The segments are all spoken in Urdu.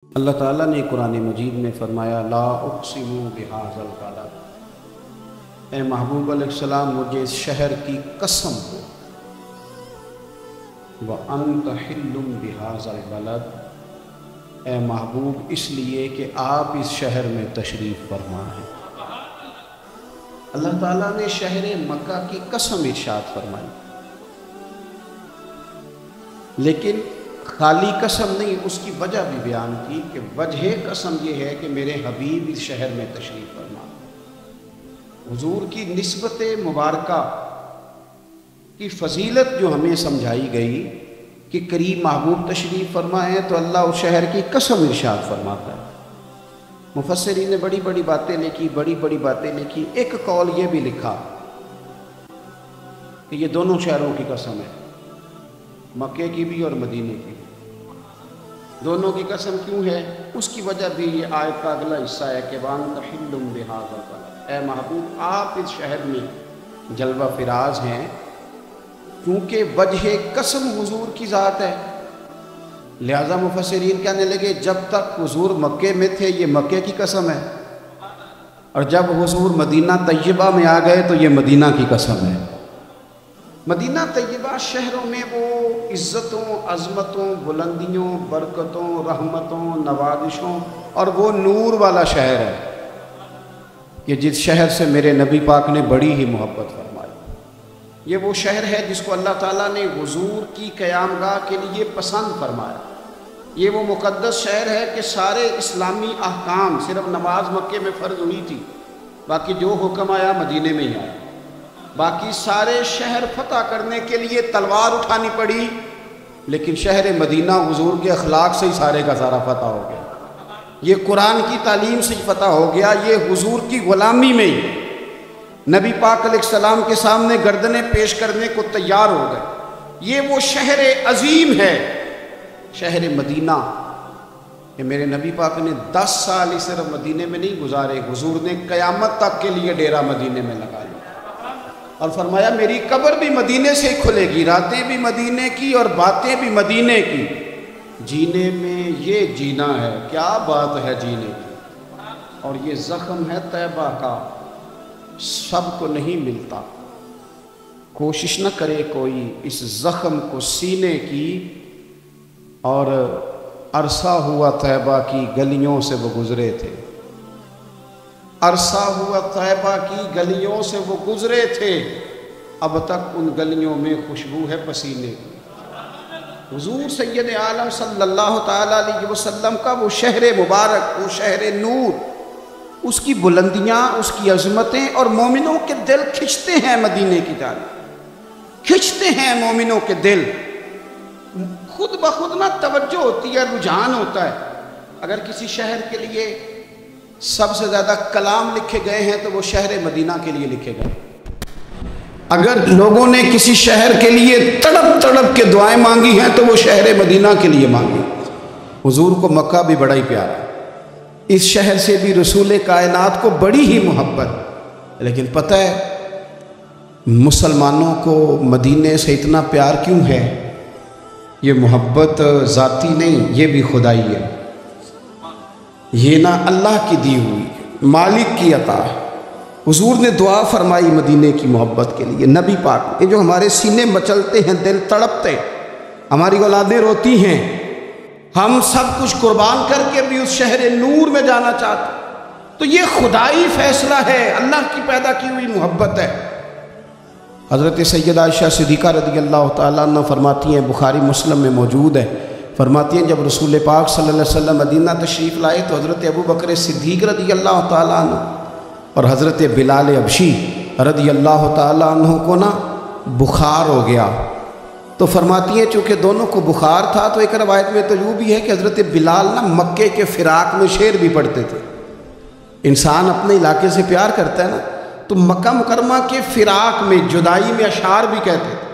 اللہ تعالیٰ نے قرآن مجید میں فرمایا لا اقسم بہذا البلد، اے محبوب علیہ السلام مجھے اس شہر کی قسم ہو، وَأَنْتَ حِلٌّ بِهَذَا الْبَلَدِ، اے محبوب اس لیے کہ آپ اس شہر میں تشریف فرما ہیں۔ اللہ تعالیٰ نے شہر مکہ کی قسم ارشاد فرمائی، لیکن خالی قسم نہیں، اس کی وجہ بھی بیان کی کہ وجہ قسم یہ ہے کہ میرے حبیب اس شہر میں تشریف فرما۔ حضور کی نسبت مبارکہ کی فضیلت جو ہمیں سمجھائی گئی کہ قریب محبوب تشریف فرما ہے تو اللہ اس شہر کی قسم ارشاد فرماتا ہے۔ مفسرین نے بڑی بڑی باتیں لکھی، ایک قول یہ بھی لکھا کہ یہ دونوں شہروں کی قسم ہے، مکے کی بھی اور مدینے کی بھی۔ دونوں کی قسم کیوں ہے؟ اس کی وجہ بھی یہ آیت کا اگلا حصہ ہے کہ وَأَنْتَ حِلٌّ بِهَذَا الْبَلَدِ، اے محبوب آپ اس شہر میں جلوہ فراز ہیں، کیونکہ وجہ قسم حضور کی ذات ہے۔ لہذا مفسرین کہنے لگے جب تک حضور مکے میں تھے یہ مکے کی قسم ہے، اور جب حضور مدینہ طیبہ میں آ گئے تو یہ مدینہ کی قسم ہے۔ مدینہ طیبہ شہروں میں وہ عزتوں، عظمتوں، بلندیوں، برکتوں، رحمتوں، نوازشوں اور وہ نور والا شہر ہے کہ جس شہر سے میرے نبی پاک نے بڑی ہی محبت فرمائی۔ یہ وہ شہر ہے جس کو اللہ تعالیٰ نے حضور کی قیام گاہ کے لیے پسند فرمایا۔ یہ وہ مقدس شہر ہے کہ سارے اسلامی احکام، صرف نماز مکے میں فرض ہوئی تھی، باقی جو حکم آیا مدینے میں ہی آیا۔ باقی سارے شہر فتح کرنے کے لیے تلوار اٹھانی پڑی، لیکن شہر مدینہ حضور کے اخلاق سے ہی سارے کا سارا فتح ہو گیا۔ یہ قرآن کی تعلیم سے فتح ہو گیا، یہ حضور کی غلامی میں ہی نبی پاک علیہ السلام کے سامنے گردنیں پیش کرنے کو تیار ہو گئے۔ یہ وہ شہر عظیم ہے، شہر مدینہ، کہ میرے نبی پاک نے 10 سال ہی صرف مدینے میں نہیں گزارے، حضور نے قیامت تک کے لیے ڈیرا مدینے میں لگا لیا اور فرمایا میری قبر بھی مدینے سے کھلے گی، راتیں بھی مدینے کی اور باتیں بھی مدینے کی۔ جینے میں یہ جینا ہے، کیا بات ہے جینے کی، اور یہ زخم ہے طیبہ کا، سب کو نہیں ملتا۔ کوشش نہ کرے کوئی اس زخم کو سینے کی، اور عرصہ ہوا طیبہ کی گلیوں سے وہ گزرے تھے، عرصہ ہوا طیبہ کی گلیوں سے وہ گزرے تھے، اب تک ان گلیوں میں خوشبو ہے پسینے کی۔ حضور سید عالم صلی اللہ تعالیٰ علیہ وسلم کا وہ شہر مبارک، وہ شہر نور، اس کی بلندیاں، اس کی عظمتیں، اور مومنوں کے دل کھنچتے ہیں مدینے کی جانب، کھنچتے ہیں مومنوں کے دل۔ خود بخود نہ توجہ ہوتی ہے، رجحان ہوتا ہے۔ اگر کسی شہر کے لیے سب سے زیادہ کلام لکھے گئے ہیں تو وہ شہر مدینہ کے لیے لکھے گئے۔ اگر لوگوں نے کسی شہر کے لیے تڑپ تڑپ کے دعائیں مانگی ہیں تو وہ شہر مدینہ کے لیے مانگی۔ حضور کو مکہ بھی بڑا ہی پیارا، اس شہر سے بھی رسول کائنات کو بڑی ہی محبت، لیکن پتہ ہے مسلمانوں کو مدینے سے اتنا پیار کیوں ہے؟ یہ محبت ذاتی نہیں، یہ بھی خدائی ہے، یہ نہ اللہ کی دی ہوئی، مالک کی عطا ہے۔ حضور نے دعا فرمائی مدینے کی محبت کے لیے، نبی پاک، یہ جو ہمارے سینے مچلتے ہیں، دل تڑپتے، ہماری اولادیں روتی ہیں، ہم سب کچھ قربان کر کے بھی اس شہر نور میں جانا چاہتے، تو یہ خدائی فیصلہ ہے، اللہ کی پیدا کی ہوئی محبت ہے۔ حضرت سیدہ عائشہ صدیقہ رضی اللہ تعالیٰ عنہ فرماتی ہیں، بخاری مسلم میں موجود ہے، فرماتی ہیں جب رسول پاک صلی اللہ علیہ وسلم مدینہ تشریف لائے تو حضرت ابو بکر صدیق رضی اللہ تعالیٰ عنہ اور حضرت بلال حبشی رضی اللہ تعالیٰ عنہ کو نا بخار ہو گیا، تو فرماتی ہیں چونکہ دونوں کو بخار تھا تو ایک روایت میں تو یوں بھی ہے کہ حضرت بلال نا مکے کے فراق میں شعر بھی پڑھتے تھے۔ انسان اپنے علاقے سے پیار کرتا ہے نا، تو مکہ مکرمہ کے فراق میں، جدائی میں اشعار بھی کہتے تھے۔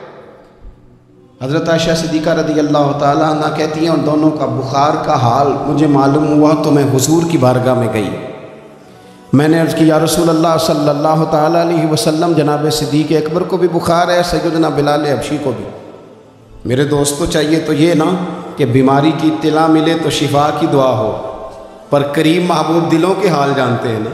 حضرت عائشہ صدیقہ رضی اللہ تعالیٰ عنہ کہتی ہیں اور دونوں کا بخار کا حال مجھے معلوم ہوا تو میں حضور کی بارگاہ میں گئی، میں نے عرض کی یا رسول اللہ صلی اللہ تعالیٰ علیہ وسلم جناب صدیق اکبر کو بھی بخار ہے، سیدنا بلال حبشی کو بھی، میرے دوست کو چاہیے تو یہ نا کہ بیماری کی اطلاع ملے تو شفا کی دعا ہو، پر کریم محبوب دلوں کے حال جانتے ہیں نا۔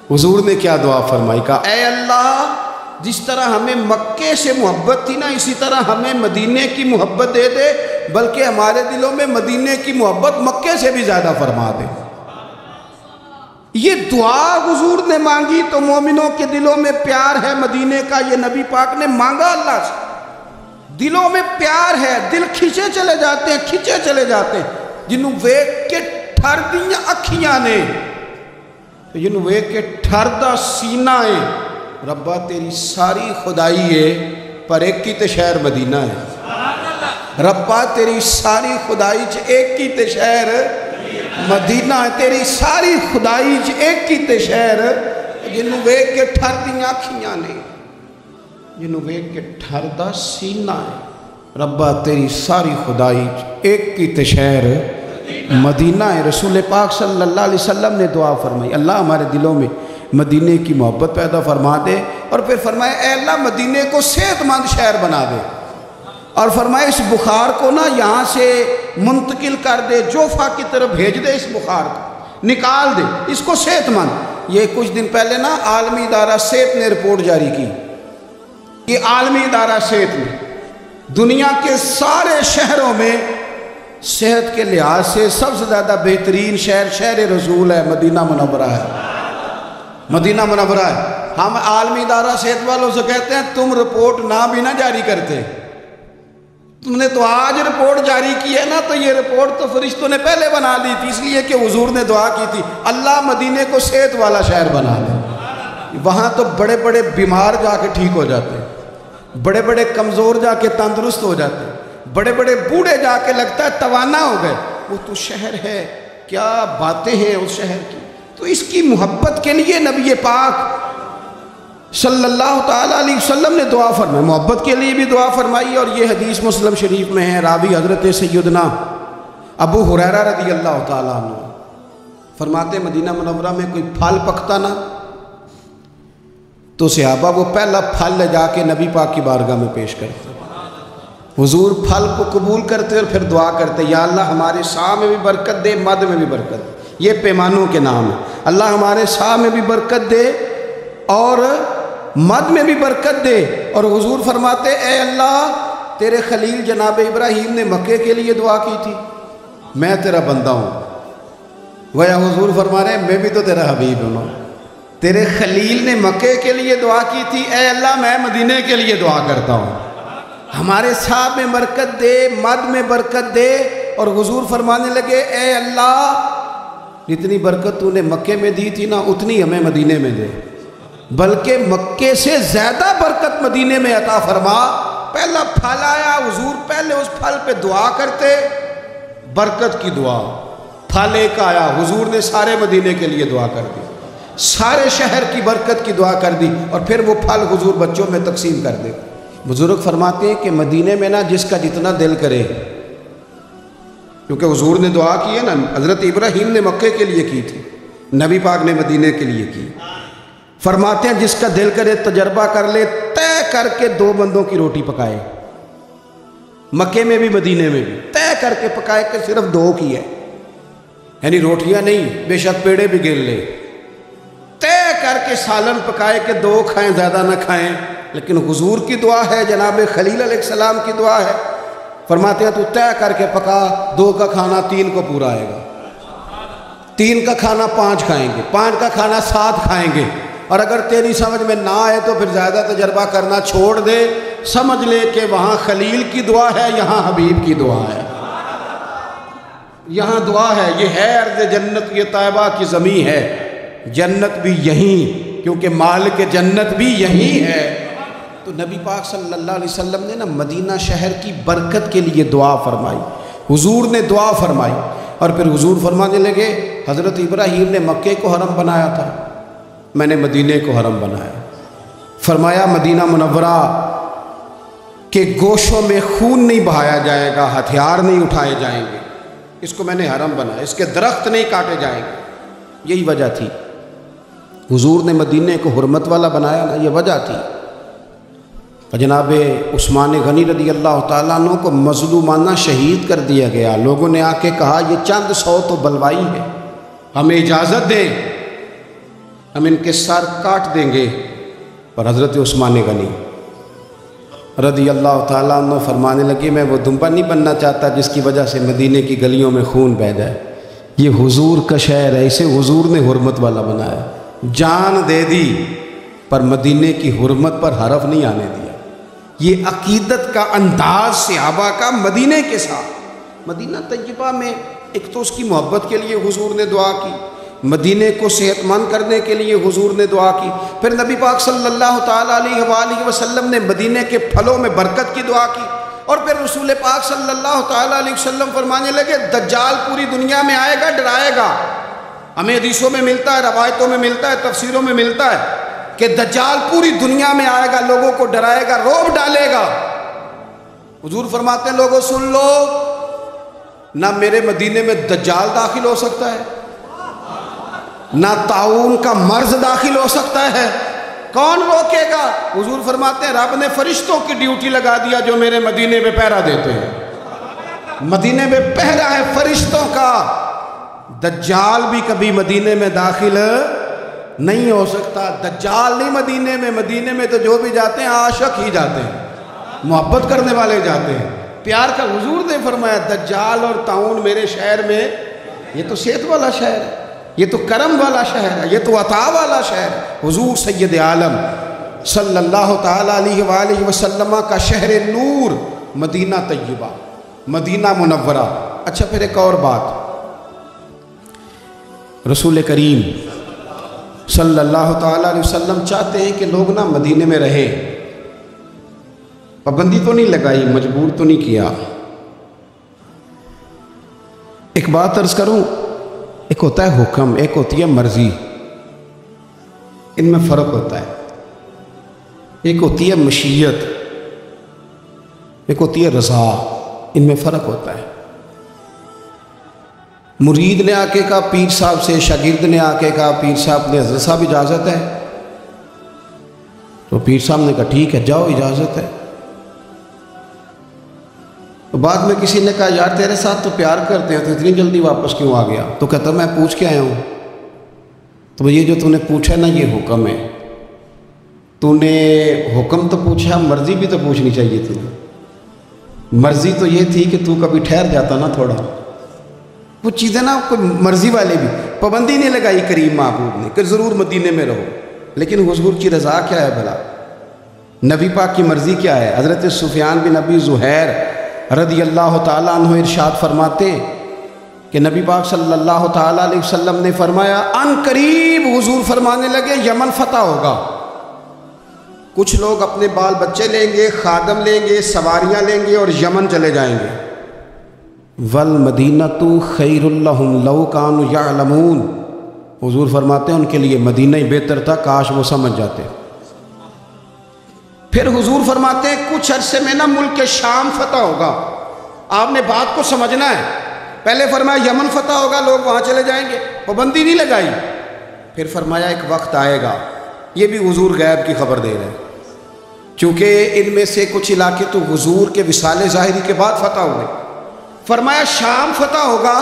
حضور نے کیا دعا فرمائی؟ کہا اے اللہ جس طرح ہمیں مکے سے محبت تھی نا، اسی طرح ہمیں مدینے کی محبت دے دے، بلکہ ہمارے دلوں میں مدینے کی محبت مکے سے بھی زیادہ فرما دے۔ یہ دعا حضور نے مانگی تو مومنوں کے دلوں میں پیار ہے مدینے کا، یہ نبی پاک نے مانگا اللہ سے، دلوں میں پیار ہے، دل کھچے چلے جاتے ہیں جنہوں ویک کے ٹھر دیاں اکھیاں نے، جنہوں ویک کے ٹھر دا سینہ ہے، ربا تیری ساری خدائی ہے پر ایک کی تے شہر مدینہ ہے، ربا تیری ساری خدائی چ ایک کی تے شہر مدینہ ہے، تیری ساری خدائی چ ایک کی تے شہر، جنہوں ویک کے ٹھر دیاں اکھیاں نے، جنہوں ویک کے ٹھر دا سینہ ہے، ربا تیری ساری خدائی ایک کی تے شہر مدینہ ہے۔ رسول پاک صلی اللہ علیہ وسلم نے دعا فرمائی اللہ ہمارے دلوں میں مدینے کی محبت پیدا فرما دے، اور پھر فرمائے اے اللہ مدینے کو صحت مند شہر بنا دے، اور فرمائے اس بخار کو نا یہاں سے منتقل کر دے، جوفا کی طرف بھیج دے، اس بخار کو نکال دے، اس کو صحت مند۔ یہ کچھ دن پہلے نا عالمی ادارہ صحت نے رپورٹ جاری کی، یہ عالمی ادارہ صحت نے دنیا کے سارے شہروں میں صحت کے لحاظ سے سب سے زیادہ بہترین شہر رسول ہے، مدینہ منورہ ہے، مدینہ منورہ ہے۔ ہم عالمی ادارہ صحت والوں سے کہتے ہیں تم رپورٹ نہ بھی نہ جاری کرتے، تم نے تو آج رپورٹ جاری کی ہے نا، تو یہ رپورٹ تو فرشتوں نے پہلے بنا لی تھی، اس لیے کہ حضور نے دعا کی تھی اللہ مدینے کو صحت والا شہر بنا دے۔ وہاں تو بڑے بڑے بیمار جا کے ٹھیک ہو جاتے ہیں، بڑے بڑے کمزور جا کے تندرست ہو جاتے ہیں، بڑے بڑے بوڑھے جا کے لگتا ہے توانا ہو گئے۔ وہ تو شہر ہے، کیا باتیں ہیں اس شہر کی۔ تو اس کی محبت کے لیے نبی پاک صلی اللہ تعالیٰ علیہ وسلم نے دعا فرمائی، محبت کے لیے بھی دعا فرمائی، اور یہ حدیث مسلم شریف میں ہے، راوی حضرت سیدنا ابو ہریرہ رضی اللہ تعالیٰ عنہ فرماتے مدینہ منورہ میں کوئی پھل پکتا نا تو صحابہ وہ پہلا پھل لے جا کے نبی پاک کی بارگاہ میں پیش کرتے، حضور پھل کو قبول کرتے اور پھر دعا کرتے یا اللہ ہمارے سا میں بھی برکت دے، مد میں بھی برکت دے، یہ پیمانوں کے نام ہے، اللہ ہمارے سا میں بھی برکت دے اور مد میں بھی برکت دے۔ اور حضور فرماتے اے اللہ تیرے خلیل جناب ابراہیم نے مکے کے لیے دعا کی تھی، میں تیرا بندہ ہوں، گویا حضور فرما رہے ہیں میں بھی تو تیرا حبیب ہوں، تیرے خلیل نے مکے کے لیے دعا کی تھی، اے اللہ میں مدینے کے لیے دعا کرتا ہوں، ہمارے صاحب میں برکت دے، مد میں برکت دے۔ اور حضور فرمانے لگے اے اللہ جتنی برکت تو نے مکے میں دی تھی نا اتنی ہمیں مدینے میں دے، بلکہ مکے سے زیادہ برکت مدینے میں عطا فرما۔ پہلا پھل آیا، حضور پہلے اس پھل پہ دعا کرتے، برکت کی دعا، پھل ایک آیا، حضور نے سارے مدینے کے لیے دعا کر دی، سارے شہر کی برکت کی دعا کر دی، اور پھر وہ پھل حضور بچوں میں تقسیم کر دے۔ بزرگ فرماتے ہیں کہ مدینے میں نا جس کا جتنا دل کرے، کیونکہ حضور نے دعا کی ہے نا، حضرت ابراہیم نے مکے کے لیے کی تھی، نبی پاک نے مدینے کے لیے کی، فرماتے ہیں جس کا دل کرے تجربہ کر لے، طے کر کے 2 بندوں کی روٹی پکائے، مکے میں بھی مدینے میں بھی طے کر کے پکائے کہ صرف 2 کی ہے، یعنی روٹیاں نہیں، بے شک پیڑے بھی گر لے، طے کر کے سالن پکائے کہ 2 کھائیں زیادہ نہ کھائیں، لیکن حضور کی دعا ہے، جناب خلیل علیہ السلام کی دعا ہے، فرماتے ہیں تو طے کر کے پکا، 2 کا کھانا 3 کو پورا آئے گا، 3 کا کھانا 5 کھائیں گے، 5 کا کھانا 7 کھائیں گے، اور اگر تیری سمجھ میں نہ آئے تو پھر زیادہ تجربہ کرنا چھوڑ دے، سمجھ لے کہ وہاں خلیل کی دعا ہے، یہاں حبیب کی دعا ہے، یہاں دعا ہے، یہ ہے ارض جنت، یہ طیبہ کی زمین ہے، جنت بھی یہیں، کیونکہ مالک جنت بھی یہیں ہے۔ تو نبی پاک صلی اللہ علیہ وسلم نے نا مدینہ شہر کی برکت کے لیے دعا فرمائی، حضور نے دعا فرمائی، اور پھر حضور فرمانے لگے حضرت ابراہیم نے مکے کو حرم بنایا تھا، میں نے مدینے کو حرم بنایا، فرمایا مدینہ منورہ کے گوشوں میں خون نہیں بہایا جائے گا، ہتھیار نہیں اٹھائے جائیں گے، اس کو میں نے حرم بنایا، اس کے درخت نہیں کاٹے جائیں گے، یہی وجہ تھی حضور نے مدینے کو حرمت والا بنایا نا، یہ وجہ تھی۔ جناب عثمان غنی رضی اللہ تعالیٰ عنہ کو مظلومانہ شہید کر دیا گیا۔ لوگوں نے آ کے کہا یہ چند سو تو بلوائی ہے، ہمیں اجازت دیں، ہم ان کے سر کاٹ دیں گے۔ پر حضرت عثمان غنی رضی اللہ تعالیٰ عنہ فرمانے لگے میں وہ دمبا نہیں بننا چاہتا جس کی وجہ سے مدینے کی گلیوں میں خون بہہ جائے، یہ حضور کا شہر ہے، اسے حضور نے حرمت والا بنایا، جان دے دی پر مدینے کی حرمت پر حرف نہیں آنے دیا۔ یہ عقیدت کا انداز صحابہ کا مدینے کے ساتھ۔ مدینہ طیبہ میں ایک تو اس کی محبت کے لیے حضور نے دعا کی، مدینے کو صحت مند کرنے کے لیے حضور نے دعا کی، پھر نبی پاک صلی اللہ تعالیٰ علیہ وآلہ وسلم نے مدینے کے پھلوں میں برکت کی دعا کی، اور پھر رسول پاک صلی اللہ تعالیٰ علیہ وسلم فرمانے لگے دجال پوری دنیا میں آئے گا، ڈرائے گا۔ ہمیں حدیثوں میں ملتا ہے، روایتوں میں ملتا ہے، تفسیروں میں ملتا ہے کہ دجال پوری دنیا میں آئے گا، لوگوں کو ڈرائے گا، رعب ڈالے گا۔ حضور فرماتے ہیں لوگوں سن لو، نہ میرے مدینے میں دجال داخل ہو سکتا ہے، نہ طاعون کا مرض داخل ہو سکتا ہے، کون روکے گا؟ حضور فرماتے ہیں رب نے فرشتوں کی ڈیوٹی لگا دیا جو میرے مدینے میں پہرا دیتے ہیں، مدینے میں پہرا ہے فرشتوں کا، دجال بھی کبھی مدینے میں داخل نہیں ہو سکتا۔ دجال نہیں مدینے میں تو جو بھی جاتے ہیں عاشق ہی جاتے ہیں، محبت کرنے والے جاتے ہیں، پیار کا۔ حضور نے فرمایا دجال اور طاعون میرے شہر میں، یہ تو صحت والا شہر ہے، یہ تو کرم والا شہر ہے، یہ تو عطا والا شہر ہے۔ حضور سید عالم صلی اللہ تعالیٰ علیہ وآلہ وسلم کا شہر نور مدینہ طیبہ، مدینہ منورہ۔ اچھا پھر ایک اور بات، رسول کریم صلی اللہ تعالیٰ علیہ وسلم چاہتے ہیں کہ لوگ نہ مدینے میں رہیں، پابندی تو نہیں لگائی، مجبور تو نہیں کیا۔ ایک بات عرض کروں، ایک ہوتا ہے حکم، ایک ہوتی ہے مرضی، ان میں فرق ہوتا ہے۔ ایک ہوتی ہے مشیت، ایک ہوتی ہے رضا، ان میں فرق ہوتا ہے۔ مرید نے آ کے کہا پیر صاحب سے، شاگرد نے آ کے کہا پیر صاحب نے حضرت صاحب اجازت ہے، تو پیر صاحب نے کہا ٹھیک ہے جاؤ اجازت ہے۔ تو بعد میں کسی نے کہا یار تیرے ساتھ تو پیار کرتے ہیں تو اتنی جلدی واپس کیوں آ گیا؟ تو کہتا میں پوچھ کے آیا ہوں۔ تو یہ جو تو نے پوچھا نا یہ حکم ہے، تو نے حکم تو پوچھا، مرضی بھی تو پوچھنی چاہیے تھی۔ مرضی تو یہ تھی کہ تو کبھی ٹھہر جاتا نا تھوڑا، کچھ چیزیں نا کوئی مرضی والے بھی، پابندی نہیں لگائی کریم محبوب نے کہ ضرور مدینے میں رہو، لیکن حضور کی رضا کیا ہے بھلا؟ نبی پاک کی مرضی کیا ہے؟ حضرت سفیان بن ابی زہیر رضی اللہ تعالیٰ عنہ ارشاد فرماتے کہ نبی پاک صلی اللہ تعالیٰ علیہ وسلم نے فرمایا ان قریب، حضور فرمانے لگے یمن فتح ہوگا، کچھ لوگ اپنے بال بچے لیں گے، خادم لیں گے، سواریاں لیں گے اور یمن چلے جائیں گے۔ وَالْمَدِينَةُ خَيْرٌ لَهُمْ لَوْ كَانُوا يَعْلَمُونَ، حضور فرماتے ہیں ان کے لیے مدینہ ہی بہتر تھا، کاش وہ سمجھ جاتے۔ پھر حضور فرماتے ہیں کچھ عرصے میں نا ملک شام فتح ہوگا، آپ نے بات کو سمجھنا ہے۔ پہلے فرمایا یمن فتح ہوگا، لوگ وہاں چلے جائیں گے، پابندی نہیں لگائی۔ پھر فرمایا ایک وقت آئے گا، یہ بھی حضور غیب کی خبر دے رہے ہیں، چونکہ ان میں سے کچھ علاقے تو حضور کے وصال ظاہری کے بعد فتح ہوئے۔ فرمایا شام فتح ہوگا،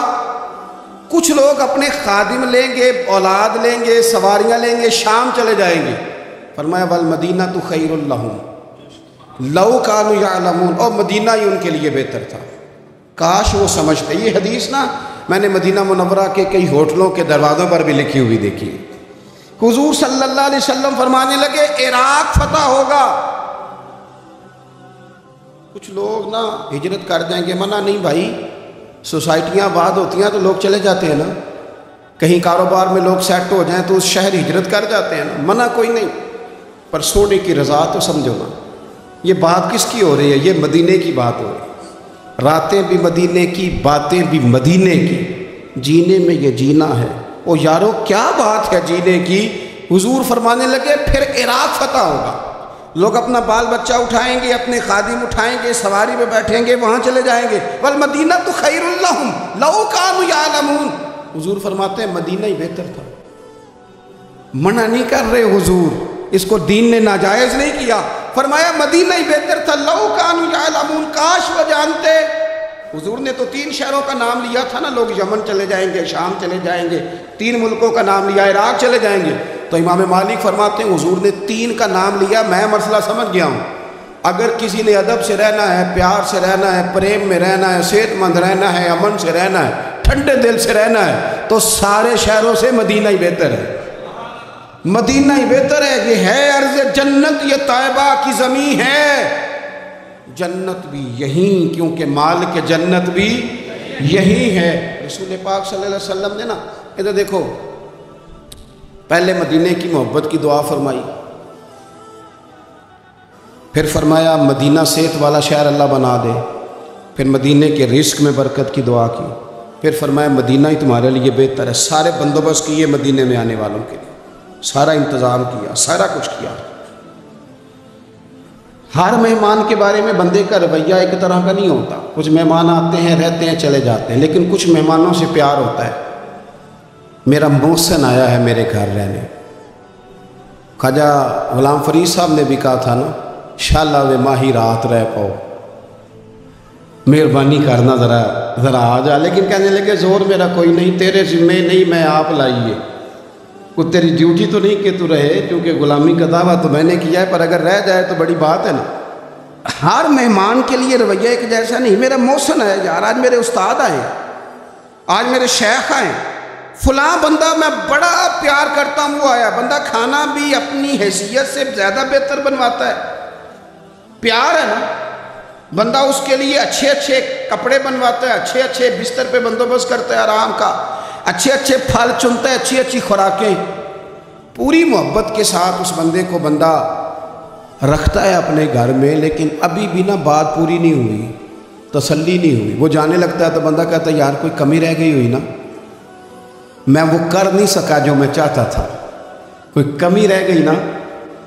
کچھ لوگ اپنے خادم لیں گے، اولاد لیں گے، سواریاں لیں گے، شام چلے جائیں گے۔ فرمایا وَالْمَدِينَةُ خَيْرٌ لَهُمْ لَوْ كَانُوا يَعْلَمُونَ، اور مدینہ ہی ان کے لیے بہتر تھا، کاش وہ سمجھتے۔ یہ حدیث نا میں نے مدینہ منورہ کے کئی ہوٹلوں کے دروازوں پر بھی لکھی ہوئی دیکھی۔ حضور صلی اللہ علیہ وسلم فرمانے لگے عراق فتح ہوگا، کچھ لوگ نا ہجرت کر جائیں گے، منع نہیں بھائی، سوسائٹیاں آباد ہوتی ہیں تو لوگ چلے جاتے ہیں نا، کہیں کاروبار میں لوگ سیٹ ہو جائیں تو اس شہر ہجرت کر جاتے ہیں نا، منع کوئی نہیں، پر سونے کی رضا تو سمجھو نا۔ یہ بات کس کی ہو رہی ہے؟ یہ مدینے کی بات ہو رہی ہے، راتیں بھی مدینے کی، باتیں بھی مدینے کی، جینے میں یہ جینا ہے۔ او یارو کیا بات ہے جینے کی؟ حضور فرمانے لگے پھر عراق فتح ہوگا، لوگ اپنا بال بچہ اٹھائیں گے، اپنے خادم اٹھائیں گے، سواری پہ بیٹھیں گے، وہاں چلے جائیں گے۔ وَالْمَدِينَةُ خَيْرٌ لَهُمْ لَوْ كَانُوا يَعْلَمُونَ، حضور فرماتے ہیں مدینہ ہی بہتر تھا۔ منع نہیں کر رہے حضور، اس کو دین نے ناجائز نہیں کیا، فرمایا مدینہ ہی بہتر تھا، لو کانوا یعلمون، کاش وہ جانتے۔ حضور نے تو 3 شہروں کا نام لیا تھا نا، لوگ یمن چلے جائیں گے، شام چلے جائیں گے، 3 ملکوں کا نام لیا، عراق چلے جائیں گے۔ تو امام مالک فرماتے ہیں حضور نے 3 کا نام لیا، میں مسئلہ سمجھ گیا ہوں۔ اگر کسی نے ادب سے رہنا ہے، پیار سے رہنا ہے، پریم میں رہنا ہے، صحت مند رہنا ہے، امن سے رہنا ہے، ٹھنڈے دل سے رہنا ہے، تو سارے شہروں سے مدینہ ہی بہتر ہے۔ مدینہ ہی بہتر ہے، یہ ہے عرض جنت، یہ طیبہ کی زمین ہے۔ جنت بھی یہیں، کیونکہ مال کے جنت بھی یہیں ہے۔ رسول پاک صلی اللہ علیہ وسلم نے نا ادھر دیکھو، پہلے مدینے کی محبت کی دعا فرمائی، پھر فرمایا مدینہ صحت والا شہر اللہ بنا دے، پھر مدینے کے رزق میں برکت کی دعا کی، پھر فرمایا مدینہ ہی تمہارے لیے بہتر ہے۔ سارے بندوبست کیے مدینے میں آنے والوں کے لیے، سارا انتظام کیا، سارا کچھ کیا۔ ہر مہمان کے بارے میں بندے کا رویہ ایک طرح کا نہیں ہوتا، کچھ مہمان آتے ہیں، رہتے ہیں، چلے جاتے ہیں، لیکن کچھ مہمانوں سے پیار ہوتا ہے۔ میرا محسن آیا ہے میرے گھر رہنے، خواجہ غلام فرید صاحب نے بھی کہا تھا نا، شالا وے ماہی رات رہ پاؤ، مہربانی کرنا ذرا آ جا، لیکن کہنے لگے زور میرا کوئی نہیں، تیرے ذمہ نہیں، میں آپ لائیے، کوئی تیری ڈیوٹی تو نہیں کہ تو رہے، کیونکہ غلامی کا دعویٰ تو میں نے کیا ہے، پر اگر رہ جائے تو بڑی بات ہے نا۔ ہر مہمان کے لیے رویہ ایک جیسا نہیں۔ میرا محسن ہے یار، آج میرے استاد آئے، آج میرے شیخ آئے، فلاں بندہ میں بڑا پیار کرتا ہوں وہ آیا، بندہ کھانا بھی اپنی حیثیت سے زیادہ بہتر بنواتا ہے، پیار ہے نا، بندہ اس کے لیے اچھے اچھے کپڑے بنواتا ہے، اچھے اچھے بستر پہ بندوبست کرتا ہے آرام کا، اچھے اچھے پھل چنتا ہے، اچھی اچھی خوراکیں، پوری محبت کے ساتھ اس بندے کو بندہ رکھتا ہے اپنے گھر میں۔ لیکن ابھی بھی نا بات پوری نہیں ہوئی، تسلی نہیں ہوئی، وہ جانے لگتا ہے تو بندہ کہتا ہے یار کوئی کمی رہ گئی ہوئی نا، میں وہ کر نہیں سکا جو میں چاہتا تھا، کوئی کمی رہ گئی نا،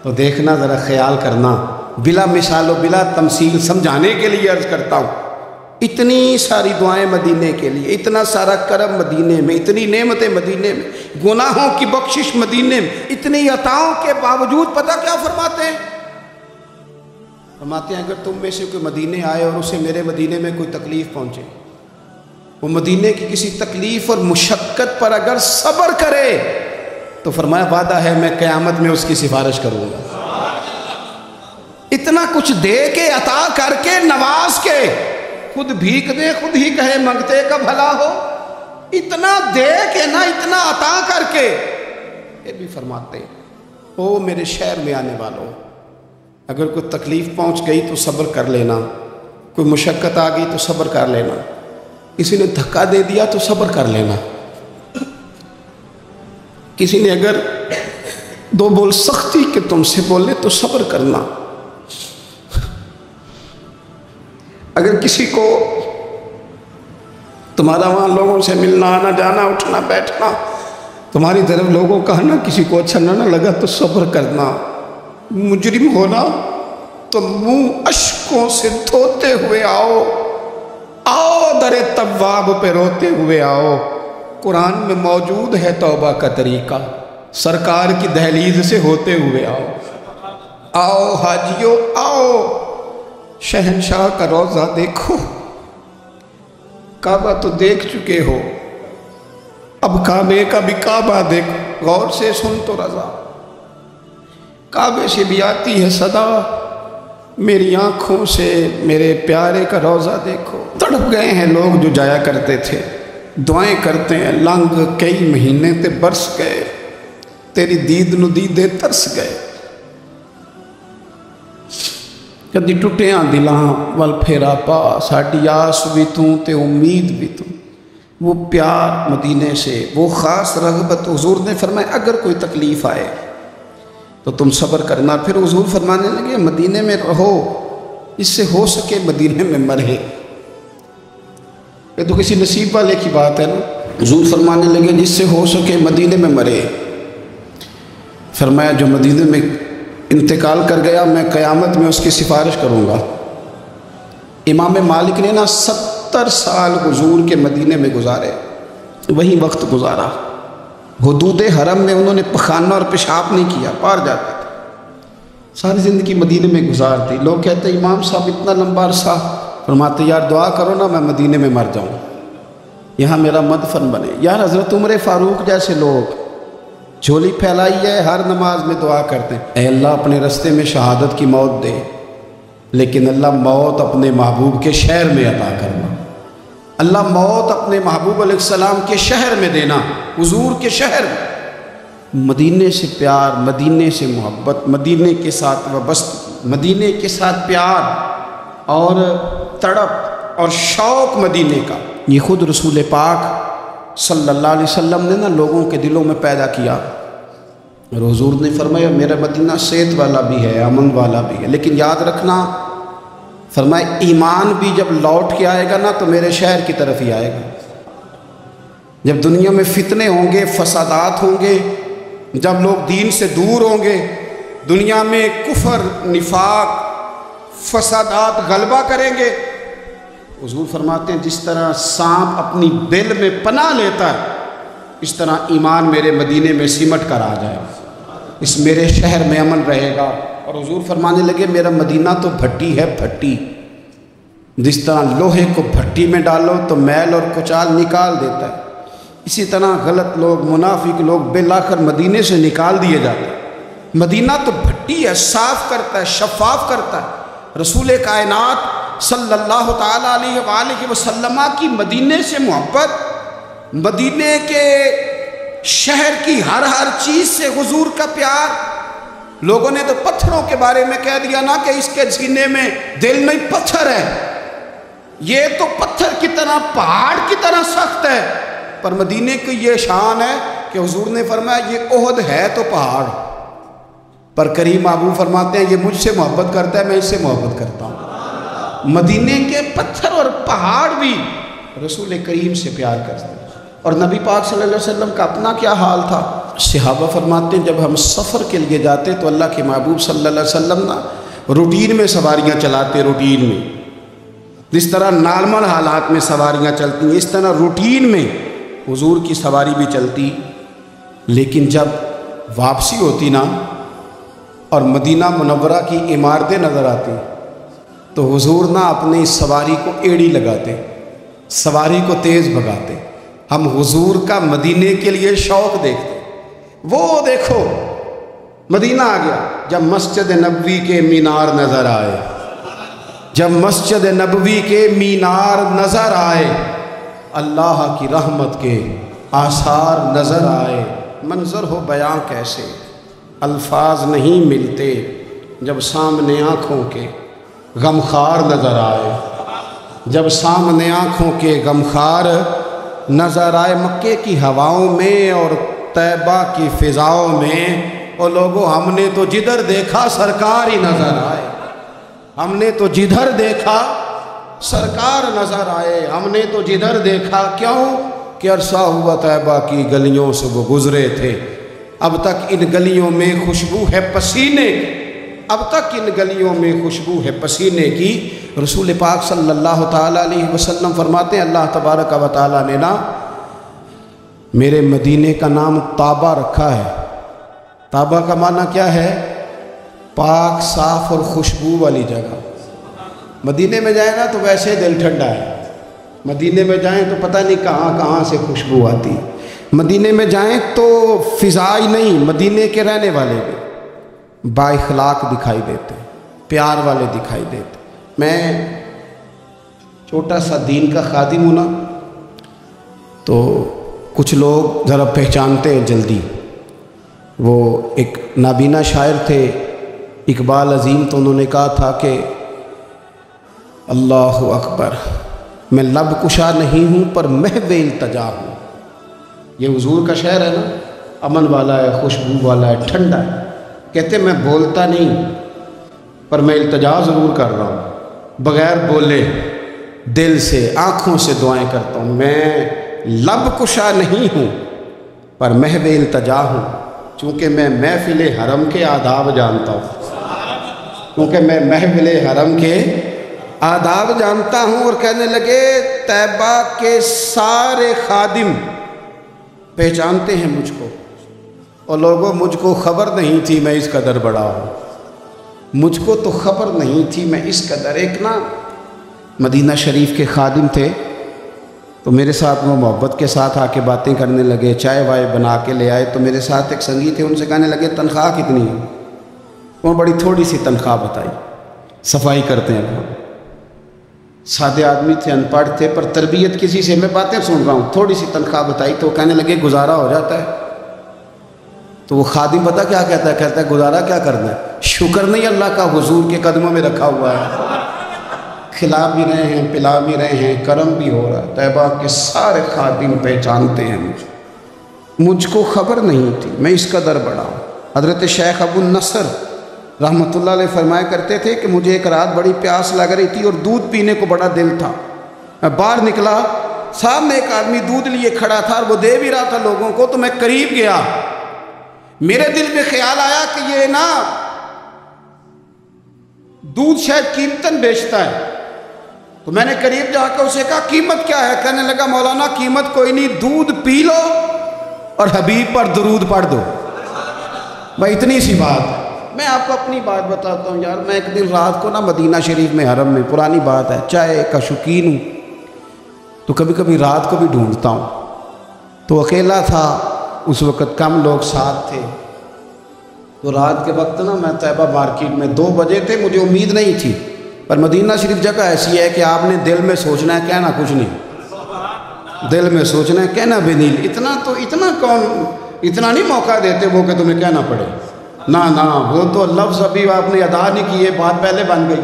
تو دیکھنا ذرا خیال کرنا۔ بلا مثال و بلا تمثیل سمجھانے کے لیے عرض کرتا ہوں، اتنی ساری دعائیں مدینے کے لیے، اتنا سارا کرم مدینے میں، اتنی نعمتیں مدینے میں، گناہوں کی بخشش مدینے میں، اتنی عطاؤں کے باوجود پتہ کیا فرماتے ہیں؟ فرماتے ہیں اگر تم میں سے کوئی مدینے آئے اور اسے میرے مدینے میں کوئی تکلیف پہنچے، وہ مدینے کی کسی تکلیف اور مشقت پر اگر صبر کرے تو فرمایا وعدہ ہے میں قیامت میں اس کی سفارش کروں گا۔ اتنا کچھ دے کے، عطا کر کے، نواز کے، خود بھیک دے خود ہی کہے منگتے کا بھلا ہو، اتنا دے کے نا، اتنا عطا کر کے یہ بھی فرماتے ہیں او میرے شہر میں آنے والوں، اگر کوئی تکلیف پہنچ گئی تو صبر کر لینا، کوئی مشقت آ گئی تو صبر کر لینا، کسی نے دھکا دے دیا تو صبر کر لینا، کسی نے اگر 2 بول سختی کے تم سے بولے تو صبر کرنا، اگر کسی کو تمہارا وہاں لوگوں سے ملنا آنا جانا اٹھنا بیٹھنا تمہاری طرف لوگوں کا نا کسی کو اچھا نہ لگا تو صبر کرنا، مجرم ہونا تو منہ اشکوں سے دھوتے ہوئے آؤ، آؤ در تواب پہ روتے ہوئے آؤ۔ قرآن میں موجود ہے توبہ کا طریقہ، سرکار کی دہلیز سے ہوتے ہوئے آؤ، آؤ حاجیو آؤ، شہنشاہ کا روضہ دیکھو، کعبہ تو دیکھ چکے ہو، اب کعبے کا بھی کعبہ دیکھو، غور سے سن تو رضا، کعبے سے بھی آتی ہے صدا، میری آنکھوں سے میرے پیارے کا روضہ دیکھو۔ تڑپ گئے ہیں لوگ جو جایا کرتے تھے، دعائیں کرتے ہیں، لنگ کئی مہینے تے برس گئے، تیری دید نو دیدے ترس گئے، کدی ٹوٹیاں دلاں ول پھیرا پا، ساڈی آس بھی توں تے امید بھی توں۔ وہ پیار مدینے سے، وہ خاص رغبت، حضور نے فرمایا اگر کوئی تکلیف آئے تو تم صبر کرنا۔ پھر حضور فرمانے لگے مدینے میں رہو، اس سے ہو سکے مدینے میں مرے، یہ تو کسی نصیب والے کی بات ہے نا۔ حضور فرمانے لگے جس سے ہو سکے مدینے میں مرے، فرمایا جو مدینے میں انتقال کر گیا میں قیامت میں اس کی سفارش کروں گا۔ امام مالک نے نا 70 سال حضور کے مدینے میں گزارے، وہی وقت گزارا، حدود حرم میں انہوں نے پخانہ اور پیشاب نہیں کیا، پار جاتے تھے، ساری زندگی مدینے میں گزار دی. لوگ کہتے ہیں امام صاحب اتنا لمبا عرصہ. فرماتے یار دعا کرو نا میں مدینے میں مر جاؤں, یہاں میرا مدفن بنے. یار حضرت عمر فاروق جیسے لوگ جھولی پھیلائی ہے, ہر نماز میں دعا کرتے ہیں اے اللہ اپنے رستے میں شہادت کی موت دے, لیکن اللہ موت اپنے محبوب کے شہر میں عطا کرنا. اللہ موت اپنے محبوب علیہ السلام کے شہر میں دینا, حضور کے شہر میں. مدینے سے پیار, مدینے سے محبت, مدینے کے ساتھ وابستگی, مدینے کے ساتھ پیار اور تڑپ اور شوق مدینے کا, یہ خود رسول پاک صلی اللہ علیہ وسلم نے نا لوگوں کے دلوں میں پیدا کیا. اور حضور نے فرمایا میرا مدینہ صحت والا بھی ہے, امن والا بھی ہے, لیکن یاد رکھنا فرمایا ایمان بھی جب لوٹ کے آئے گا نا تو میرے شہر کی طرف ہی آئے گا. جب دنیا میں فتنے ہوں گے, فسادات ہوں گے, جب لوگ دین سے دور ہوں گے, دنیا میں کفر, نفاق, فسادات غلبہ کریں گے, حضور فرماتے ہیں جس طرح سانپ اپنی بل میں پناہ لیتا ہے اس طرح ایمان میرے مدینے میں سمٹ کر آ جائے, اس میرے شہر میں امن رہے گا. اور حضور فرمانے لگے میرا مدینہ تو بھٹی ہے, بھٹی. جس طرح لوہے کو بھٹی میں ڈالو تو میل اور کچال نکال دیتا ہے, اسی طرح غلط لوگ, منافق لوگ بالآخر مدینے سے نکال دیے جاتے ہیں. مدینہ تو بھٹی ہے, صاف کرتا ہے, شفاف کرتا ہے. رسول کائنات صلی اللہ تعالیٰ علیہ وآلہ وسلم کی مدینے سے محبت, مدینے کے شہر کی ہر چیز سے حضور کا پیار. لوگوں نے تو پتھروں کے بارے میں کہہ دیا نا کہ اس کے سینے میں دل نہیں پتھر ہے, یہ تو پتھر کی طرح, پہاڑ کی طرح سخت ہے. پر مدینے کی یہ شان ہے کہ حضور نے فرمایا یہ احد ہے تو پہاڑ, پر کریم محبوب فرماتے ہیں یہ مجھ سے محبت کرتا ہے, میں اس سے محبت کرتا ہوں. مدینے کے پتھر اور پہاڑ بھی رسول کریم سے پیار کرتے ہیں. اور نبی پاک صلی اللہ علیہ وسلم کا اپنا کیا حال تھا. صحابہ فرماتے ہیں جب ہم سفر کے لیے جاتے تو اللہ کے محبوب صلی اللہ علیہ وسلم نا روٹین میں سواریاں چلاتے, روٹین میں, جس طرح نارمل حالات میں سواریاں چلتی ہیں اس طرح روٹین میں حضور کی سواری بھی چلتی. لیکن جب واپسی ہوتی نا اور مدینہ منورہ کی عمارتیں نظر آتی تو حضور نا اپنی اس سواری کو ایڑی لگاتے, سواری کو تیز بھگاتے. ہم حضور کا مدینے کے لیے شوق دیکھتے. وہ دیکھو مدینہ آ گیا جب مسجد نبوی کے مینار نظر آئے, جب مسجد نبوی کے مینار نظر آئے, اللہ کی رحمت کے آثار نظر آئے. منظر ہو بیاں کیسے, الفاظ نہیں ملتے جب سامنے آنکھوں کے غمخار نظر آئے, جب سامنے آنکھوں کے غمخار نظر آئے. مکے کی ہواؤں میں اور طیبہ کی فضاؤں میں اور لوگوں ہم نے تو جدھر دیکھا سرکار ہی نظر آئے, ہم نے تو جدھر دیکھا سرکار نظر آئے, ہم نے تو جدھر دیکھا. کیوں کہ عرصہ ہوا طیبہ کی گلیوں سے وہ گزرے تھے, اب تک ان گلیوں میں خوشبو ہے پسینے کی, اب تک ان گلیوں میں خوشبو ہے پسینے کی. رسول پاک صلی اللہ تعالیٰ علیہ وسلم فرماتے ہیں اللہ تبارک و تعالیٰ نے نا میرے مدینے کا نام طابہ رکھا ہے. طابہ کا معنی کیا ہے؟ پاک, صاف اور خوشبو والی جگہ. مدینے میں جائیں نا تو ویسے دل ٹھنڈا ہے, مدینے میں جائیں تو پتہ نہیں کہاں کہاں سے خوشبو آتی. مدینے میں جائیں تو فضائی نہیں, مدینے کے رہنے والے بھی با اخلاق دکھائی دیتے, پیار والے دکھائی دیتے. میں چھوٹا سا دین کا خادم ہوں نا تو کچھ لوگ ذرا پہچانتے ہیں جلدی. وہ ایک نابینا شاعر تھے اقبال عظیم, تو انہوں نے کہا تھا کہ اللہ اکبر میں لب کشا نہیں ہوں پر محو التجا ہوں. یہ حضور کا شعر ہے نا, امن والا ہے, خوشبو والا ہے, ٹھنڈا ہے. کہتے میں بولتا نہیں پر میں التجا ضرور کر رہا ہوں, بغیر بولے دل سے آنکھوں سے دعائیں کرتا ہوں. میں لب کشا نہیں ہوں پر محو التجا ہوں, چونکہ میں محفل حرم کے آداب جانتا ہوں, کیونکہ میں محفل حرم کے آداب جانتا ہوں. اور کہنے لگے طیبہ کے سارے خادم پہچانتے ہیں مجھ کو, اور لوگوں مجھ کو خبر نہیں تھی میں اس قدر بڑا ہوں. مجھ کو تو خبر نہیں تھی، میں اس قدر ایک نا مدینہ شریف کے خادم تھے، تو میرے ساتھ وہ محبت کے ساتھ آ کے باتیں کرنے لگے، چائے وائے بنا کے لے آئے۔ تو میرے ساتھ ایک سنگی تھے، ان سے کہنے لگے تنخواہ کتنی ہے؟ وہ بڑی تھوڑی سی تنخواہ بتائی، صفائی کرتے ہیں وہ، سادے آدمی تھے، ان پڑھ تھے، پر تربیت کسی سے، میں باتیں سن رہا ہوں، تھوڑی سی تنخواہ بتائی تو وہ کہنے لگے گزارا ہو جاتا ہے۔ تو وہ خادم پتہ کیا کہتا ہے؟ کہتا ہے گزارا کیا کرنا ہے، شکر نہیں اللہ کا حضور کے قدموں میں رکھا ہوا ہے، کھلا بھی رہے ہیں، پلا بھی رہے ہیں، کرم بھی ہو رہا ہے۔ طیبہ کے سارے خادم پہچانتے ہیں مجھ کو خبر نہیں تھی، میں اس قدر بڑا ہوں۔ حضرت شیخ ابو النصر رحمۃ اللہ علیہ فرمایا کرتے تھے کہ مجھے ایک رات بڑی پیاس لگ رہی تھی اور دودھ پینے کو بڑا دل تھا، میں باہر نکلا، سامنے ایک آدمی دودھ لیے کھڑا تھا اور وہ دے بھی رہا تھا لوگوں کو، تو میں قریب گیا، میرے دل میں خیال آیا کہ یہ نا دودھ شاید قیمتاً بیچتا ہے، تو میں نے قریب جا کے اسے کہا قیمت کیا ہے؟ کہنے لگا مولانا قیمت کوئی نہیں، دودھ پی لو اور حبیب پر درود پڑھ دو، بھائی اتنی سی بات ہے۔ میں آپ کو اپنی بات بتاتا ہوں یار، میں ایک دن رات کو نا مدینہ شریف میں حرم میں، پرانی بات ہے، چائے کا شوقین ہوں، تو کبھی کبھی رات کو بھی ڈھونڈتا ہوں، تو اکیلا تھا اس وقت، کم لوگ ساتھ تھے، تو رات کے وقت نا میں طیبہ مارکیٹ میں 2 بجے تھے، مجھے امید نہیں تھی، پر مدینہ شریف جگہ ایسی ہے کہ آپ نے دل میں سوچنا ہے، کہنا کچھ نہیں، دل میں سوچنا ہے، کہنا بھی نہیں، اتنا کون، اتنا نہیں موقع دیتے وہ کہ تمہیں کہنا پڑے، نہ وہ تو لفظ ابھی آپ نے ادا نہیں کیے، بات پہلے بن گئی۔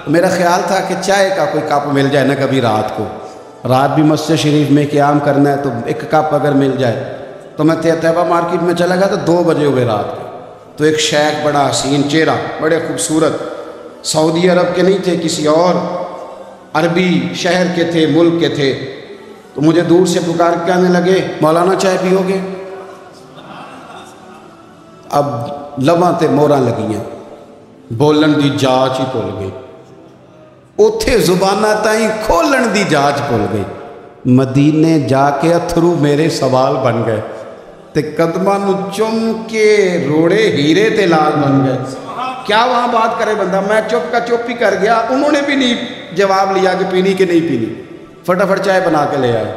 میرا خیال تھا کہ چائے کا کوئی کپ مل جائے نا کبھی رات کو، رات بھی مسجد شریف میں قیام کرنا ہے تو ایک کپ اگر مل جائے، تو میں طیبہ مارکیٹ میں چلا گیا تو 2 بجے ہوئے رات کو، تو ایک شیخ بڑا حسین چہرہ، بڑے خوبصورت، سعودی عرب کے نہیں تھے، کسی اور عربی شہر کے تھے، ملک کے تھے، تو مجھے دور سے پکار کے آنے لگے مولانا چائے پیو گے؟ اب لباں تے موراں لگیاں، بولن دی جاچ ہی بھول گئی، اوتھے زباناں تائیں کھولن دی جاچ بھول گئی، مدینے جا کے اتھرو میرے سوال بن گئے، تے قدماں نو چم کے روڑے ہیرے تے لال بن گئے۔ کیا وہاں بات کرے بندہ، میں چپ کا چپ ہی کر گیا، انہوں نے بھی نہیں جواب لیا کہ پینی کہ نہیں پینی، فٹافٹ چائے بنا کے لے آئے۔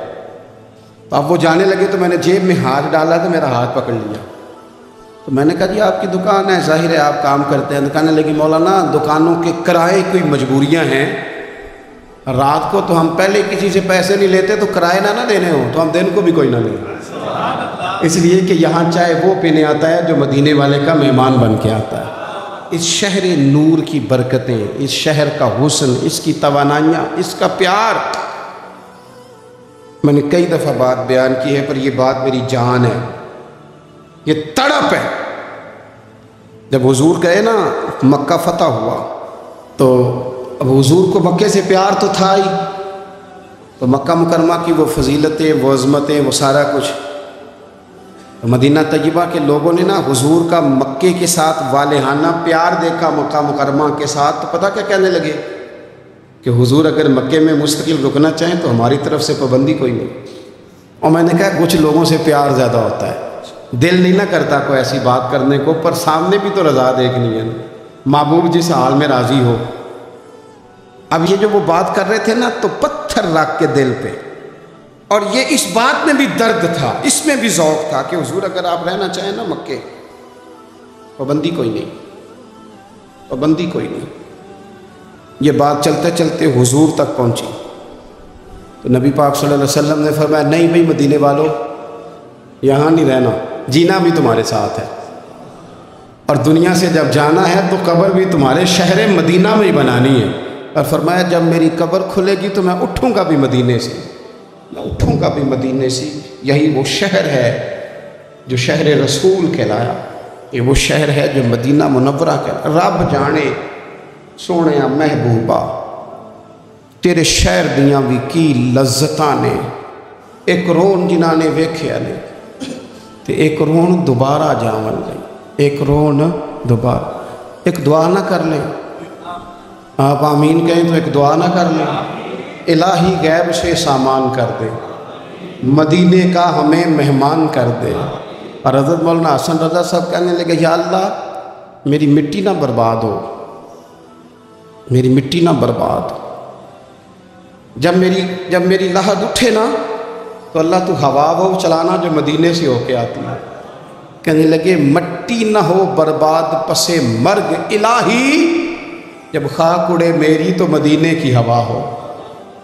تو اب وہ جانے لگے تو میں نے جیب میں ہاتھ ڈالا تو میرا ہاتھ پکڑ لیا، تو میں نے کہا جی آپ کی دکان ہے، ظاہر ہے آپ کام کرتے ہیں، کہنے لگی مولانا دکانوں کے کرائے کوئی مجبوریاں ہیں، رات کو تو ہم پہلے کسی سے پیسے نہیں لیتے، تو کرائے نہ دینے ہوں تو ہم دن کو بھی کوئی نہ لیں، اس لیے کہ یہاں چائے وہ پینے آتا ہے جو مدینے والے کا مہمان بن کے آتا ہے۔ اس شہر نور کی برکتیں، اس شہر کا حسن، اس کی توانائیاں، اس کا پیار، میں نے کئی دفعہ بات بیان کی ہے پر یہ بات میری جان ہے، یہ تڑپ ہے۔ جب حضور گئے نا مکہ فتح ہوا تو اب حضور کو مکے سے پیار تو تھا ہی، تو مکہ مکرمہ کی وہ فضیلتیں، وہ عظمتیں، وہ سارا کچھ، مدینہ طیبہ کے لوگوں نے نا حضور کا مکے کے ساتھ والہانہ پیار دیکھا، مکہ مکرمہ کے ساتھ، تو پتہ کیا کہنے لگے کہ حضور اگر مکے میں مستقل رکنا چاہیں تو ہماری طرف سے پابندی کوئی نہیں۔ اور میں نے کہا کچھ لوگوں سے پیار زیادہ ہوتا ہے، دل نہیں نہ کرتا کوئی ایسی بات کرنے کو، پر سامنے بھی تو رضا دیکھنی ہے، محبوب جس حال میں راضی ہو۔ اب یہ جو وہ بات کر رہے تھے نا تو پتھر رکھ کے دل پہ، اور یہ اس بات میں بھی درد تھا، اس میں بھی ذوق تھا کہ حضور اگر آپ رہنا چاہیں نا مکے، پابندی کوئی نہیں، پابندی کوئی نہیں۔ یہ بات چلتے چلتے حضور تک پہنچی تو نبی پاک صلی اللہ علیہ وسلم نے فرمایا نہیں بھئی مدینے والوں، یہاں نہیں رہنا، جینا بھی تمہارے ساتھ ہے، اور دنیا سے جب جانا ہے تو قبر بھی تمہارے شہر مدینہ میں ہی بنانی ہے۔ اور فرمایا جب میری قبر کھلے گی تو میں اٹھوں گا بھی مدینے سے، میں اٹھوں گا بھی مدینے سے۔ یہی وہ شہر ہے جو شہر رسول کہلایا، یہ وہ شہر ہے جو مدینہ منورہ کہلایا۔ رب جانے سونے محبوبہ تیرے شہر دیاں بھی کی لذتاں نے، ایک رون جنہاں نے ویکھیا نے تے ایک رون دوبارہ جاون لئی، ایک رون دوبارہ۔ ایک دعا نہ کر لیں، آپ آمین کہیں تو ایک دعا نہ کر لیں، الہی غیب سے سامان کر دے، مدینے کا ہمیں مہمان کر دے۔ اور حضرت مولانا حسن رضا صاحب کہنے لگے یا اللہ میری مٹی نہ برباد ہو، میری مٹی نہ برباد. جب میری لحد اٹھے نا تو اللہ تو ہوا وہ چلانا جو مدینے سے ہو کے آتی ہے. کہنے لگے مٹی نہ ہو برباد پسے مرگ الہی، جب خاک اڑے میری تو مدینے کی ہوا ہو.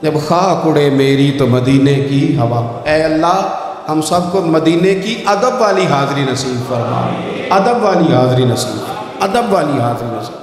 جب خاک اڑے میری تو مدینے کی ہوا. اے اللہ ہم سب کو مدینے کی ادب والی حاضری نصیب فرما، ادب والی حاضری نصیب، ادب والی حاضری نصیب.